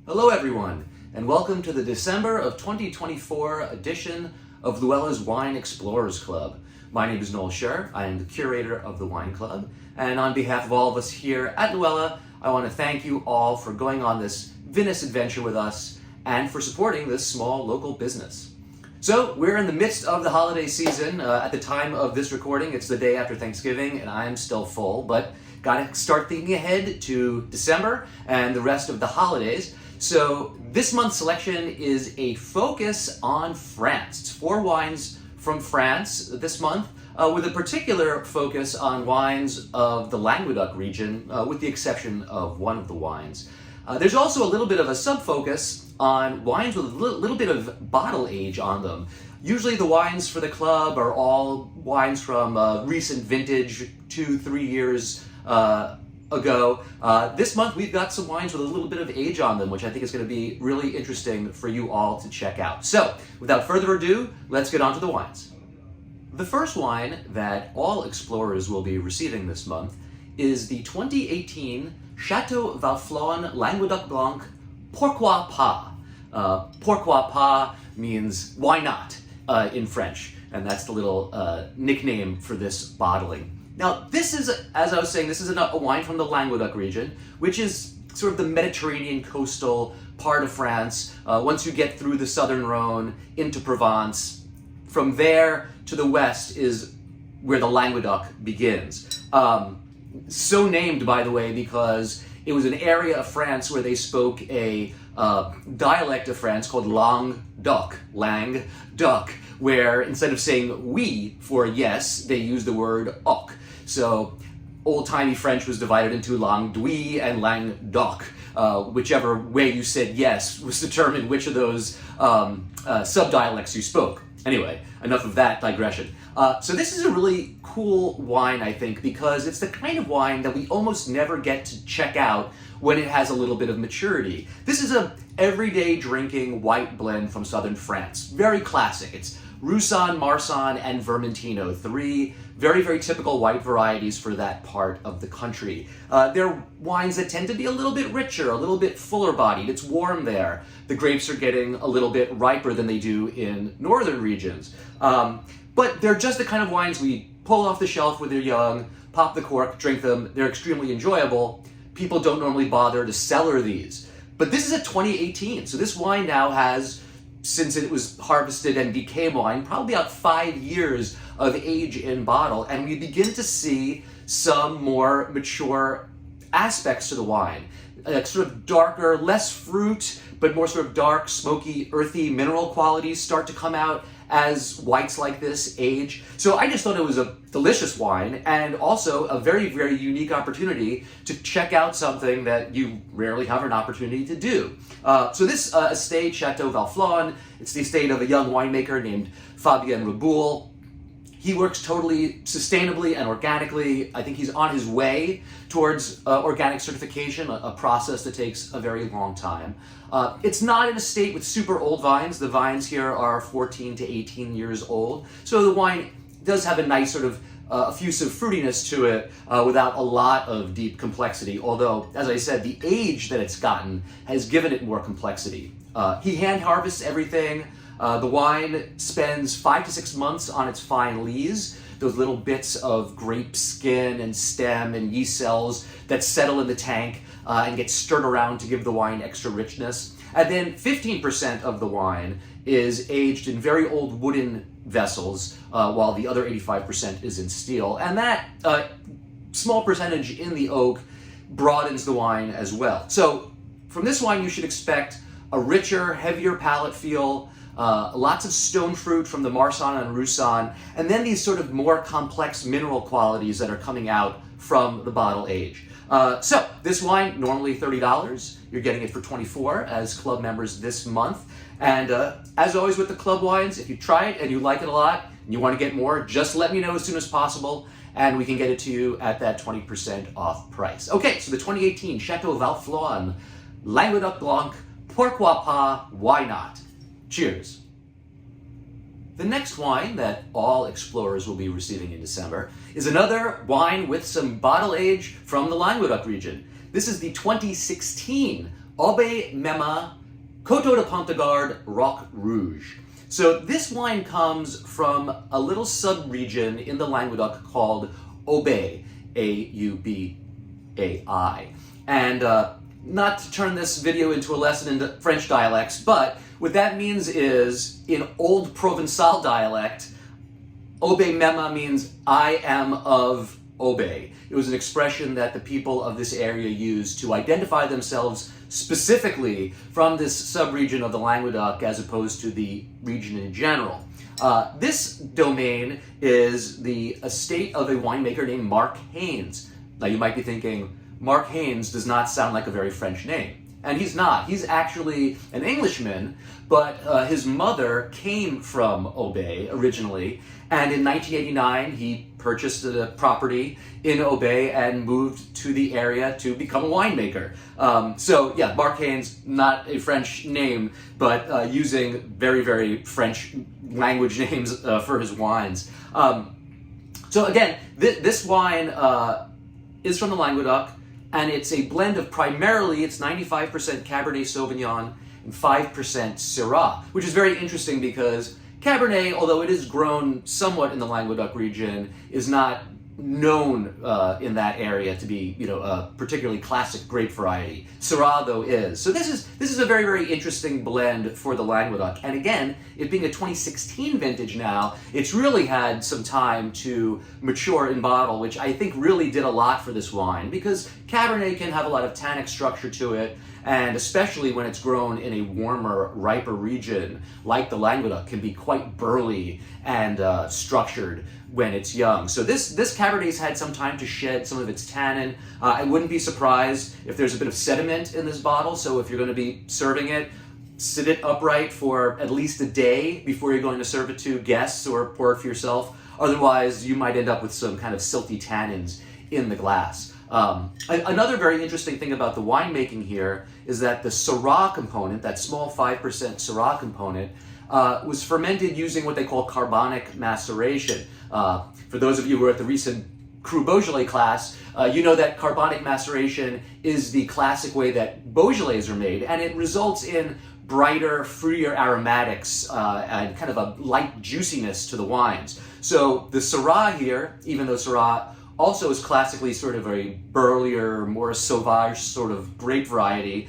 Hello everyone, and welcome to the December of 2024 edition of LouElla's Wine Explorers Club. My name is Noel Scher, I am the curator of the Wine Club, and on behalf of all of us here at LouElla, I want to thank you all for going on this vinous adventure with us and for supporting this small local business. So, we're in the midst of the holiday season. At the time of this recording, it's the day after Thanksgiving, and I'm still full, but gotta start thinking ahead to December and the rest of the holidays. So this month's selection is a focus on France. It's 4 wines from France this month, with a particular focus on wines of the Languedoc region, with the exception of one of the wines. There's also a little bit of a sub-focus on wines with a little bit of bottle age on them. Usually the wines for the club are all wines from recent vintage, 2-3 years ago. This month we've got some wines with a little bit of age on them, which I think is going to be really interesting for you all to check out. So, without further ado, let's get on to the wines. The first wine that all explorers will be receiving this month is the 2018 Chateau Valflon Languedoc Blanc Pourquoi Pas. Pourquoi pas means why not in French, and that's the little nickname for this bottling. Now, this is, as I was saying, this is a wine from the Languedoc region, which is sort of the Mediterranean coastal part of France. Once you get through the southern Rhone into Provence, from there to the west is where the Languedoc begins. So named, by the way, because it was an area of France where they spoke a dialect of France called Languedoc, where instead of saying oui for yes, they used the word oc. So old-timey French was divided into langue-d'oui and langue-doc. Whichever way you said yes was determined which of those sub-dialects you spoke. Anyway, enough of that digression. So this is a really cool wine, I think, because it's the kind of wine that we almost never get to check out when it has a little bit of maturity. This is a everyday drinking white blend from southern France. Very classic. It's Roussanne, Marsanne, and Vermentino, 3 very, very typical white varieties for that part of the country. They're wines that tend to be a little bit richer, a little bit fuller bodied. It's warm there. The grapes are getting a little bit riper than they do in northern regions. But they're just the kind of wines we pull off the shelf when they're young, pop the cork, drink them. They're extremely enjoyable. People don't normally bother to cellar these. But this is a 2018, so this wine now has, since it was harvested and became wine, probably about 5 years of age in bottle, and we begin to see some more mature aspects to the wine. Sort of darker, less fruit, but more sort of dark, smoky, earthy mineral qualities start to come out as whites like this age. So I just thought it was a delicious wine and also a very, very unique opportunity to check out something that you rarely have an opportunity to do. So this estate, Chateau Valflon, it's the estate of a young winemaker named Fabien Reboul. He works totally sustainably and organically. I think he's on his way towards organic certification, a process that takes a very long time. It's not an estate with super old vines. The vines here are 14 to 18 years old. So the wine does have a nice sort of effusive fruitiness to it without a lot of deep complexity. Although, as I said, the age that it's gotten has given it more complexity. He hand harvests everything. The wine spends 5 to 6 months on its fine lees, those little bits of grape skin and stem and yeast cells that settle in the tank and get stirred around to give the wine extra richness. And then 15% of the wine is aged in very old wooden vessels, while the other 85% is in steel. And that small percentage in the oak broadens the wine as well. So from this wine, you should expect a richer, heavier palate feel, lots of stone fruit from the Marsanne and Roussanne, and then these sort of more complex mineral qualities that are coming out from the bottle age. So this wine, normally $30. You're getting it for $24 as club members this month. And as always with the club wines, if you try it and you like it a lot and you want to get more, just let me know as soon as possible and we can get it to you at that 20% off price. Okay, so the 2018 Chateau Valflon Languedoc Blanc Pourquoi Pas, Why Not? Cheers. The next wine that all explorers will be receiving in December is another wine with some bottle age from the Languedoc region. This is the 2016 Aube Mema Coteau de Pontegarde Roc Rouge. So this wine comes from a little sub-region in the Languedoc called Aubai, A-U-B-A-I. And not to turn this video into a lesson in French dialects, but what that means is, in Old Provençal dialect, Aube Mema means I am of Aube. It was an expression that the people of this area used to identify themselves specifically from this sub-region of the Languedoc as opposed to the region in general. This domain is the estate of a winemaker named Mark Haynes. Now you might be thinking, Mark Haynes does not sound like a very French name. And he's not. He's actually an Englishman, but his mother came from Aubai originally, and in 1989 he purchased a property in Aubai and moved to the area to become a winemaker. So yeah, Mark Haynes, not a French name, but using very, very French language names for his wines. So again, this wine is from the Languedoc, and it's a blend of primarily, it's 95% Cabernet Sauvignon and 5% Syrah, which is very interesting because Cabernet, although it is grown somewhat in the Languedoc region, is not known in that area to be, a particularly classic grape variety. Syrah, though, is. So this is a very, very interesting blend for the Languedoc. And again, it being a 2016 vintage now, it's really had some time to mature in bottle, which I think really did a lot for this wine, because Cabernet can have a lot of tannic structure to it, and especially when it's grown in a warmer, riper region like the Languedoc, can be quite burly and structured when it's young. So this Cabernet's had some time to shed some of its tannin. I wouldn't be surprised if there's a bit of sediment in this bottle, so if you're going to be serving it, sit it upright for at least a day before you're going to serve it to guests or pour it for yourself. Otherwise, you might end up with some kind of silty tannins in the glass. Another very interesting thing about the winemaking here is that the Syrah component, that small 5% Syrah component, was fermented using what they call carbonic maceration. For those of you who were at the recent Cru Beaujolais class, you know that carbonic maceration is the classic way that Beaujolais are made, and it results in brighter, fruitier aromatics and kind of a light juiciness to the wines. So the Syrah here, even though Syrah also is classically sort of a burlier, more sauvage sort of grape variety,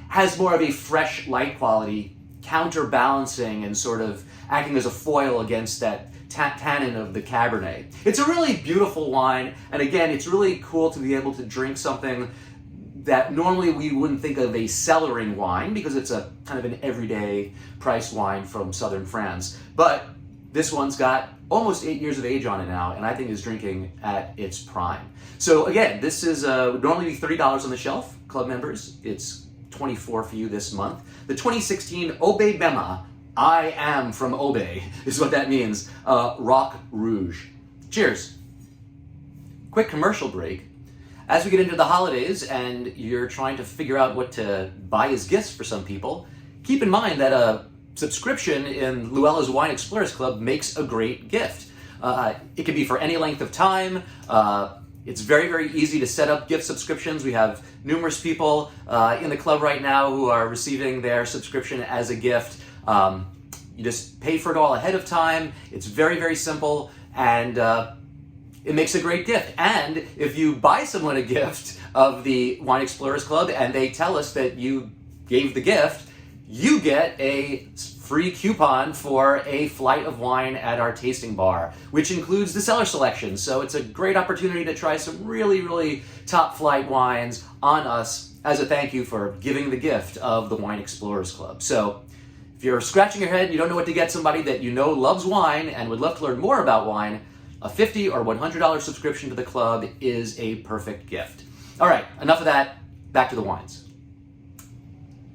has more of a fresh, light quality, counterbalancing and sort of acting as a foil against that tannin of the Cabernet. It's a really beautiful wine, and again, it's really cool to be able to drink something that normally we wouldn't think of a cellaring wine, because it's a kind of an everyday price wine from southern France. But this one's got almost 8 years of age on it now, and I think is drinking at its prime. So again, this is would normally be $30 on the shelf, club members. It's $24 for you this month. The 2016 Aube Mema, I am from Aubai, is what that means, Roc Rouge. Cheers. Quick commercial break. As we get into the holidays and you're trying to figure out what to buy as gifts for some people, keep in mind that a subscription in LouElla's Wine Explorers Club makes a great gift. It can be for any length of time. It's very, very easy to set up gift subscriptions. We have numerous people in the club right now who are receiving their subscription as a gift. You just pay for it all ahead of time. It's very, very simple, and it makes a great gift. And if you buy someone a gift of the Wine Explorers Club and they tell us that you gave the gift, you get a free coupon for a flight of wine at our tasting bar, which includes the cellar selection. So it's a great opportunity to try some really, really top flight wines on us as a thank you for giving the gift of the Wine Explorers Club. So if you're scratching your head, you don't know what to get somebody that you know loves wine and would love to learn more about wine, a $50 or $100 subscription to the club is a perfect gift. All right, enough of that, back to the wines.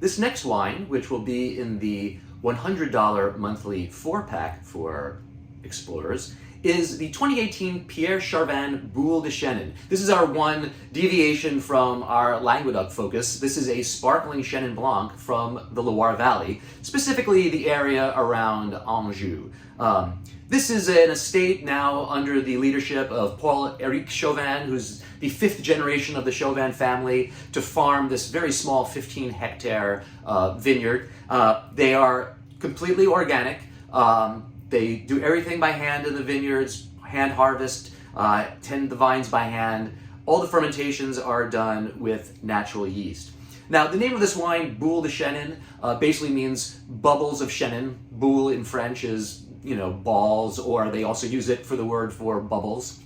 This next wine, which will be in the $100 monthly 4-pack for Explorers, is the 2018 Pierre Charvin Boule de Chenin. This is our one deviation from our Languedoc focus. This is a sparkling Chenin Blanc from the Loire Valley, specifically the area around Anjou. This is an estate now under the leadership of Paul-Éric Chauvin, who's the 5th generation of the Chauvin family, to farm this very small 15-hectare vineyard. They are completely organic. They do everything by hand in the vineyards, hand harvest, tend the vines by hand. All the fermentations are done with natural yeast. Now, the name of this wine, Boule de Chenin, basically means bubbles of Chenin. Boule in French is, balls, or they also use it for the word for bubbles.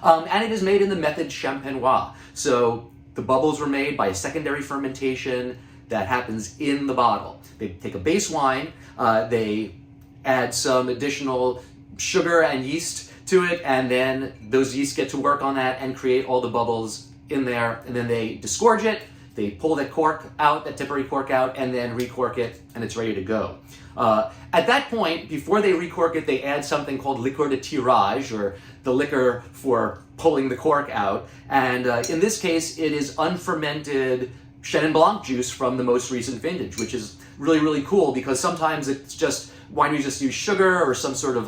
And it is made in the method champenois. So the bubbles were made by a secondary fermentation that happens in the bottle. They take a base wine, they add some additional sugar and yeast to it, and then those yeasts get to work on that and create all the bubbles in there, and then they disgorge it, they pull that cork out, that temporary cork out, and then recork it, and it's ready to go. At that point, before they recork it, they add something called liqueur de tirage, or the liquor for pulling the cork out, and in this case, it is unfermented Chenin Blanc juice from the most recent vintage, which is really, really cool, because sometimes it's just, wineries just use sugar or some sort of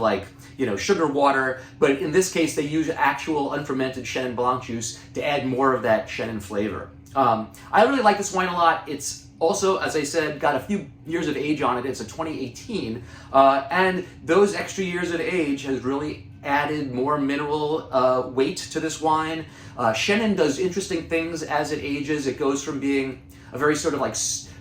sugar water, but in this case, they use actual unfermented Chenin Blanc juice to add more of that Chenin flavor. I really like this wine a lot. It's also, as I said, got a few years of age on it. It's a 2018, and those extra years of age has really added more mineral weight to this wine. Chenin does interesting things as it ages. It goes from being a very sort of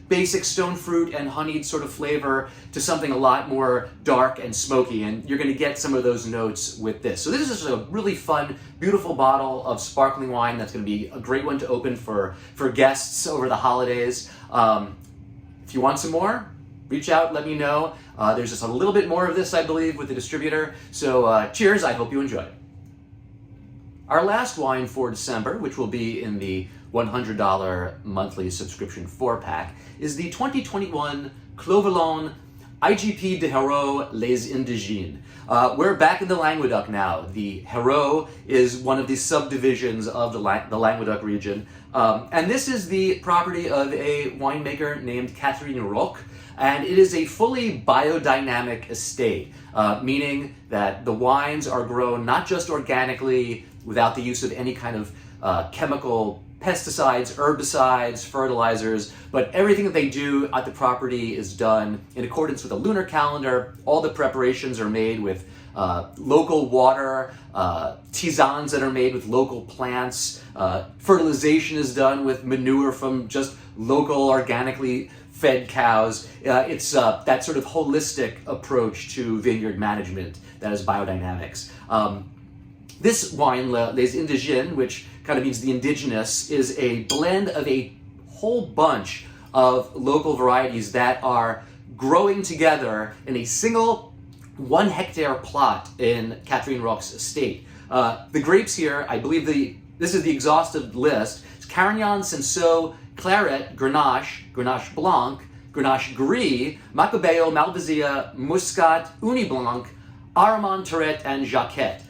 basic stone fruit and honeyed sort of flavor to something a lot more dark and smoky, and you're going to get some of those notes with this. So this is just a really fun, beautiful bottle of sparkling wine that's going to be a great one to open for guests over the holidays. If you want some more, reach out, let me know. There's just a little bit more of this, I believe, with the distributor. So cheers, I hope you enjoy it. Our last wine for December, which will be in the $100 monthly subscription 4-pack, is the 2021 Clos-Vallon IGP de Hérault Les Indigènes. We're back in the Languedoc now. The Hérault is one of the subdivisions of the Languedoc region. And this is the property of a winemaker named Catherine Roch, and it is a fully biodynamic estate, meaning that the wines are grown not just organically without the use of any kind of chemical pesticides, herbicides, fertilizers, but everything that they do at the property is done in accordance with a lunar calendar. All the preparations are made with local water, tisanes that are made with local plants, fertilization is done with manure from just local organically fed cows. It's that sort of holistic approach to vineyard management that is biodynamics. This wine, Les Indigènes, which kind of means the indigenous, is a blend of a whole bunch of local varieties that are growing together in a single 1-hectare plot in Catherine Roch's estate. The grapes here, I believe this is the exhaustive list. It's Carignan, Cinsault, Claret, Grenache, Grenache Blanc, Grenache Gris, Macabeo, Malvasia, Muscat, Uni Blanc, Aramon, Tourette, and Jacquette.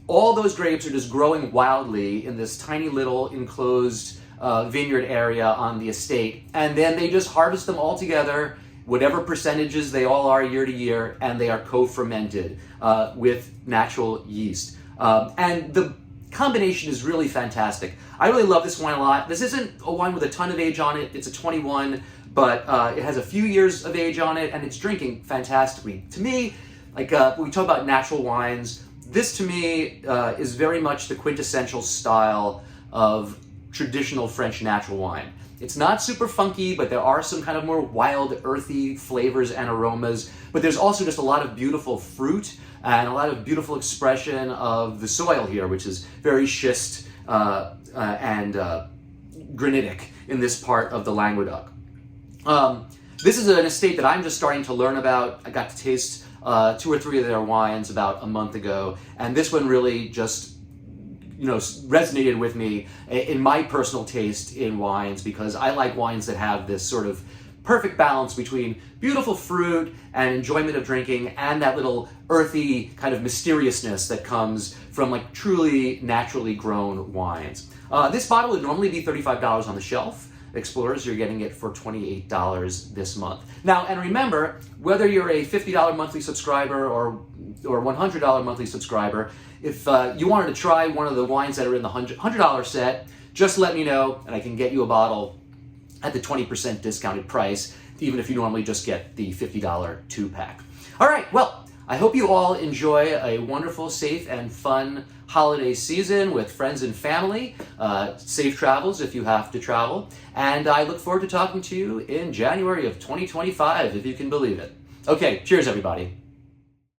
All those grapes are just growing wildly in this tiny little enclosed vineyard area on the estate, and then they just harvest them all together, whatever percentages they all are year to year, and they are co-fermented with natural yeast. And the combination is really fantastic. I really love this wine a lot. This isn't a wine with a ton of age on it. It's a 21, but it has a few years of age on it, and it's drinking fantastically. To me, when we talk about natural wines, this to me is very much the quintessential style of traditional French natural wine. It's not super funky, but there are some kind of more wild, earthy flavors and aromas, but there's also just a lot of beautiful fruit and a lot of beautiful expression of the soil here, which is very schist and granitic in this part of the Languedoc. This is an estate that I'm just starting to learn about. I got to taste 2 or 3 of their wines about a month ago, and this one really just resonated with me in my personal taste in wines, because I like wines that have this sort of perfect balance between beautiful fruit and enjoyment of drinking and that little earthy kind of mysteriousness that comes from like truly naturally grown wines. This bottle would normally be $35 on the shelf. Explorers, you're getting it for $28 this month. Now, and remember, whether you're a $50 monthly subscriber or $100 monthly subscriber, if you wanted to try one of the wines that are in the $100 set, just let me know and I can get you a bottle at the 20% discounted price, even if you normally just get the $50 2-pack. All right, well, I hope you all enjoy a wonderful, safe, and fun holiday season with friends and family. Safe travels if you have to travel. And I look forward to talking to you in January of 2025, if you can believe it. Okay, cheers, everybody.